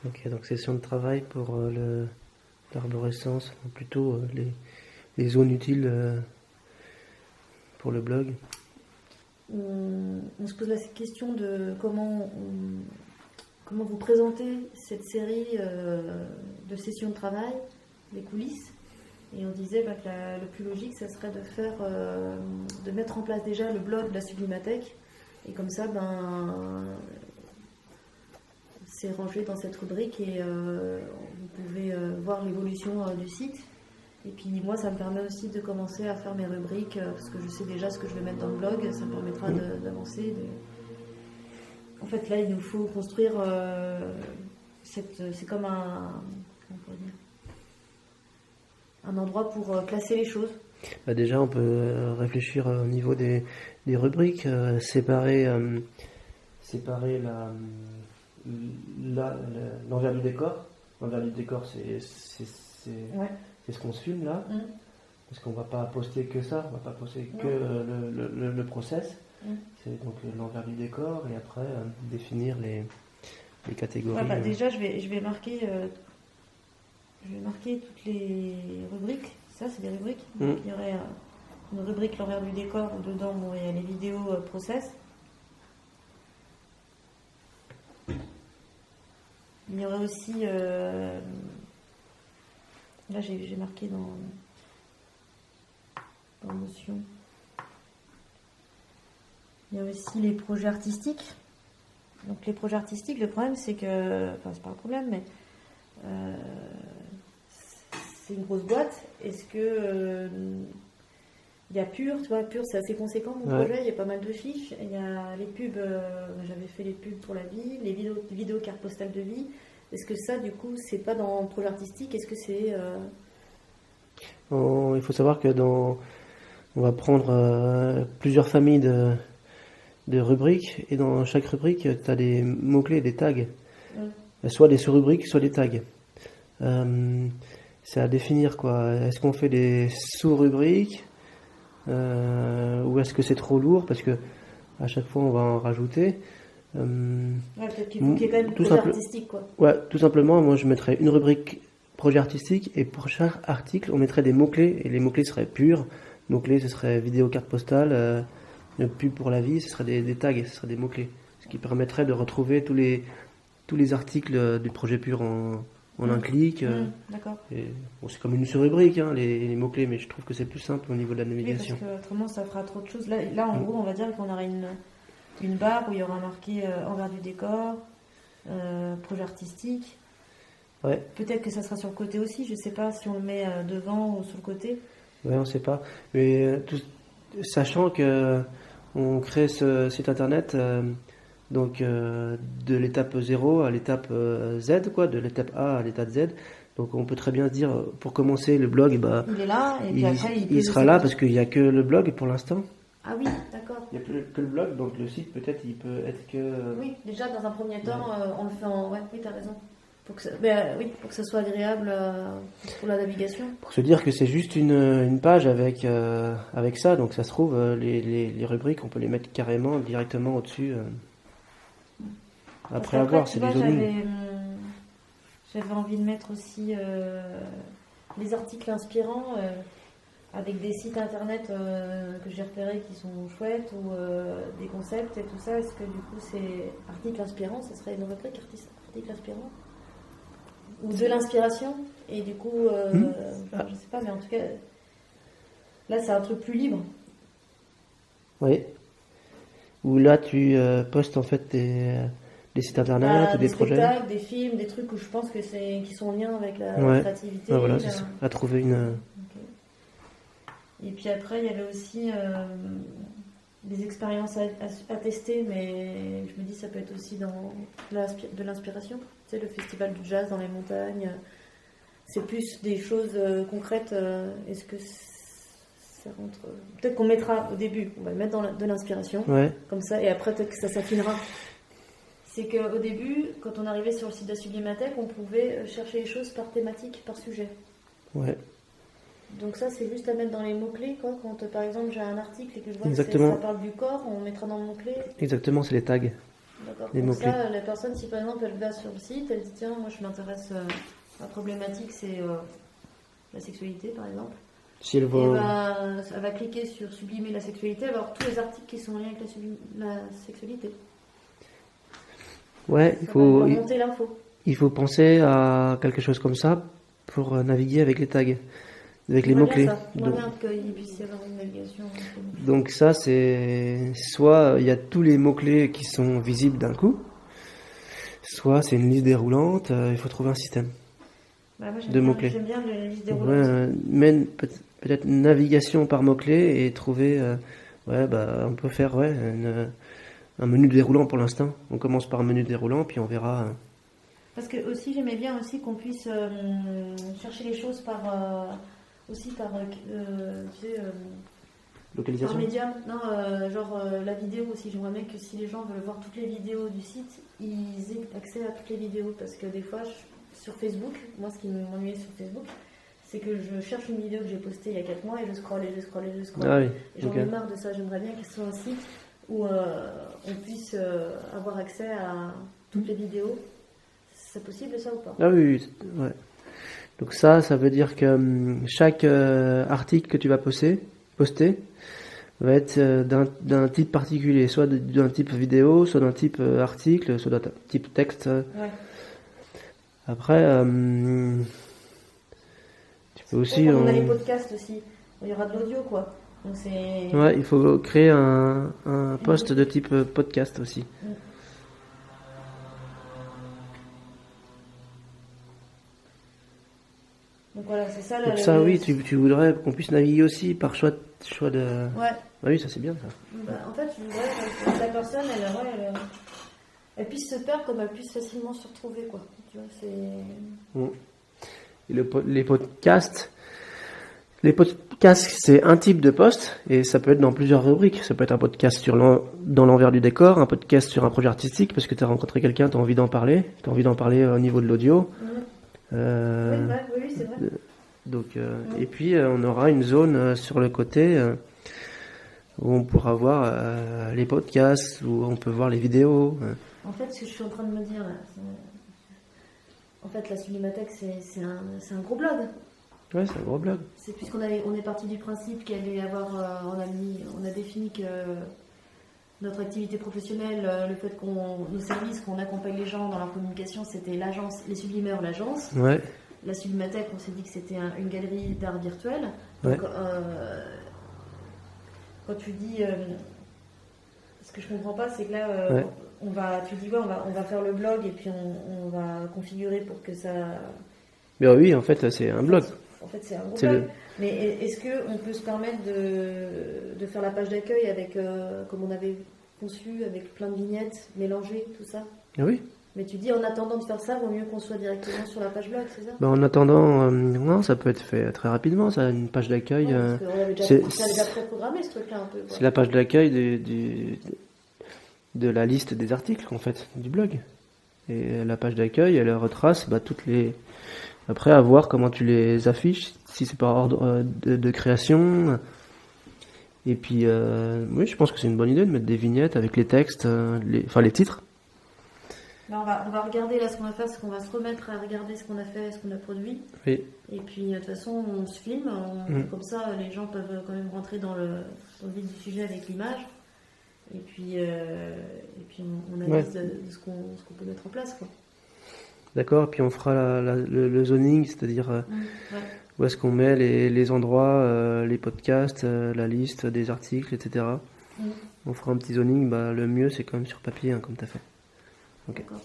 Ok, donc session de travail pour l'arborescence, plutôt les zones utiles pour le blog. On se pose la question de comment vous présentez cette série de sessions de travail, les coulisses. Et on disait que le plus logique, ça serait de mettre en place déjà le blog de la Sublimathèque. Et comme ça, c'est rangé dans cette rubrique et vous pouvez voir l'évolution du site. Et puis moi, ça me permet aussi de commencer à faire mes rubriques parce que je sais déjà ce que je vais mettre dans le blog. Ça me permettra d'avancer. En fait, là, il nous faut construire. C'est comme comment on pourrait dire, un endroit pour classer les choses. Bah déjà, on peut réfléchir au niveau des rubriques, séparer l'envers du décor. L'envers du décor, c'est ce qu'on se filme là. Parce qu'on va pas poster que ça, on va pas poster que le process. C'est donc l'envers du décor et après définir les catégories. Déjà, je vais marquer toutes les rubriques. Ça, c'est des rubriques. Donc, il y aurait une rubrique l'envers du décor où dedans il y a les vidéos process. Il y aurait aussi là j'ai marqué dans notion. Il y a aussi les projets artistiques. Donc les projets artistiques, le problème c'est que, enfin c'est pas un problème, mais c'est une grosse boîte. Est-ce que il y a Pure, tu vois, Pure c'est assez conséquent mon projet, il y a pas mal de fiches. Il y a les pubs, j'avais fait les pubs pour la vie, les vidéos cartes postales de vie. Est-ce que ça du coup c'est pas dans le projet artistique? Est-ce que c'est il faut savoir que on va prendre plusieurs familles de rubriques et dans chaque rubrique tu as des mots-clés, des tags. Soit des sous-rubriques, soit des tags. C'est à définir quoi. Est-ce qu'on fait des sous-rubriques ou est-ce que c'est trop lourd parce que à chaque fois on va en rajouter. Peut-être qu'il faut qu'il y ait quand même projet artistique quoi. Ouais, tout simplement, moi je mettrais une rubrique projet artistique et pour chaque article on mettrait des mots-clés et les mots-clés seraient purs. Mots-clés ce serait vidéo carte postale, pub pour la vie, ce serait des tags, ce serait des mots-clés. Ce qui permettrait de retrouver tous les articles du projet pur en un clic. D'accord. C'est comme une sous-rubrique, les mots-clés, mais je trouve que c'est plus simple au niveau de la navigation. Oui, parce que autrement ça fera trop de choses. Là en gros, on va dire qu'on aurait une barre où il y aura marqué envers du décor, projet artistique. Ouais. Peut-être que ça sera sur le côté aussi, je sais pas si on le met devant ou sur le côté. Ouais, on sait pas. Mais sachant que on crée ce site internet donc de l'étape 0 à l'étape Z, quoi, de l'étape A à l'étape Z. Donc on peut très bien se dire, pour commencer le blog, il est là, et puis après il sera là parce qu'il n'y a que le blog pour l'instant. Ah oui, d'accord. Il n'y a plus que le blog, donc le site peut-être il peut être que... Oui, déjà dans un premier temps, on le fait en... Ouais, oui, t'as raison. Pour que ça soit agréable pour la navigation. Pour se dire que c'est juste une page avec ça, donc ça se trouve, les rubriques, on peut les mettre carrément directement au-dessus. Après avoir, c'est des zones. J'avais envie de mettre aussi les articles inspirants avec des sites internet que j'ai repérés qui sont chouettes ou des concepts et tout ça. Est-ce que du coup c'est article inspirant, ça serait une rubrique article inspirant? Ou de l'inspiration, et du coup, je sais pas, mais en tout cas, là c'est un truc plus libre. Oui. Où là tu postes en fait des sites internet ou des projets. Des spectacles, des films, des trucs où je pense que qui sont en lien avec la créativité. Ouais, voilà, c'est ça. À trouver une. Okay. Et puis après, il y avait aussi des expériences à tester, mais je me dis ça peut être aussi dans de l'inspiration. Tu sais, le festival du jazz dans les montagnes, c'est plus des choses concrètes. Est-ce que ça rentre... Peut-être qu'on mettra au début, on va le mettre de l'inspiration, comme ça, et après peut-être que ça s'affinera. C'est qu'au début, quand on arrivait sur le site de la Sublimathèque, on pouvait chercher les choses par thématique, par sujet. Ouais. Donc ça, c'est juste à mettre dans les mots-clés, quoi. Quand par exemple j'ai un article et que je vois que ça parle du corps, on mettra dans le mot-clé. Exactement, c'est les tags. D'accord. les Donc mots-clés. ça, la personne, si par exemple elle va sur le site, elle dit tiens, moi je m'intéresse, ma problématique c'est la sexualité par exemple. Si elle Et voit... elle va cliquer sur sublimer la sexualité, alors tous les articles qui sont en lien avec la sexualité. Ouais, Ça va remonter l'info. il faut penser à quelque chose comme ça pour naviguer avec les tags, avec les J'aimerais mots-clés. bien ça. J'aimerais bien qu'il puisse y avoir une navigation. Donc ça, c'est soit il y a tous les mots-clés qui sont visibles d'un coup, soit c'est une liste déroulante, il faut trouver un système Bah, moi de mots-clés. j'aime bien les listes Donc, déroulantes. peut-être une navigation par mots-clés et trouver, on peut faire un menu déroulant pour l'instant. On commence par un menu déroulant, puis on verra. Parce que aussi j'aimais bien aussi qu'on puisse chercher les choses par aussi par tu sais, par Localisation. média. Non, la vidéo aussi. J'aimerais bien que si les gens veulent voir toutes les vidéos du site, ils aient accès à toutes les vidéos. Parce que des fois, sur Facebook, moi ce qui m'ennuyait sur Facebook, c'est que je cherche une vidéo que j'ai postée il y a 4 mois et je scrolle et je scrolle et je scrolle. Ah oui, Et j'en ok. ai marre de ça. J'aimerais bien qu'il soit un site où on puisse avoir accès à toutes les vidéos. C'est possible ça ou pas? Ah oui, ouais. Donc ça veut dire que chaque article que tu vas poster va être d'un type particulier, soit d'un type vidéo, soit d'un type article, soit d'un type texte. Ouais. Après, tu peux aussi... Comme on a les podcasts aussi, il y aura de l'audio quoi. Donc c'est. Ouais, il faut créer un post de type podcast aussi. Donc voilà, c'est ça. Donc ça, oui, tu voudrais qu'on puisse naviguer aussi par choix de... Ouais. Ah oui, ça c'est bien ça. Bah, en fait, je voudrais que la personne, elle puisse se perdre comme elle puisse facilement se retrouver quoi. Tu vois, c'est. Et les podcasts, c'est un type de post et ça peut être dans plusieurs rubriques. Ça peut être un podcast dans l'envers du décor, un podcast sur un projet artistique parce que tu as rencontré quelqu'un, tu as envie d'en parler, au niveau de l'audio. Oui, c'est vrai. Donc, et puis on aura une zone sur le côté où on pourra voir les podcasts, où on peut voir les vidéos. En fait, ce que je suis en train de me dire, là, en fait, la Sublimathèque, c'est un gros blog. Ouais, c'est un gros blog. C'est puisqu'on est parti du principe qu'il allait y avoir, on a défini que notre activité professionnelle, le fait nos services, qu'on accompagne les gens dans leur communication, c'était l'agence, les sublimeurs, l'agence. Ouais. La Sublimathèque, on s'est dit que c'était une galerie d'art virtuel. Ouais. Donc, quand tu dis, ce que je comprends pas, c'est que là, on va faire le blog et puis on va configurer pour que ça. Mais oui, en fait, c'est un blog. En fait, c'est un gros blog. Mais est-ce qu'on peut se permettre de faire la page d'accueil avec, comme on avait conçu, avec plein de vignettes mélangées, tout ça? Ah oui. Mais tu dis en attendant de faire ça, vaut mieux qu'on soit directement sur la page blog, c'est ça? En attendant, non, ça peut être fait très rapidement, ça, une page d'accueil. C'est déjà préprogrammé ce truc-là un peu. C'est la page d'accueil de la liste des articles, en fait, du blog. Et la page d'accueil, elle retrace toutes les... Après, à voir comment tu les affiches, si c'est par ordre de création. Et puis, oui, je pense que c'est une bonne idée de mettre des vignettes avec les textes, les titres. Là, on va regarder là ce qu'on va faire, c'est qu'on va se remettre à regarder ce qu'on a fait, ce qu'on a produit. Oui. Et puis, de toute façon, on se filme, comme ça, les gens peuvent quand même rentrer dans le vif du sujet avec l'image. Et puis on analyse de ce qu'on peut mettre en place, quoi. D'accord, puis on fera le zoning, c'est-à-dire où est-ce qu'on met les endroits, les podcasts, la liste des articles, etc. On fera un petit zoning, le mieux c'est quand même sur papier, comme tu as fait. Ok. D'accord.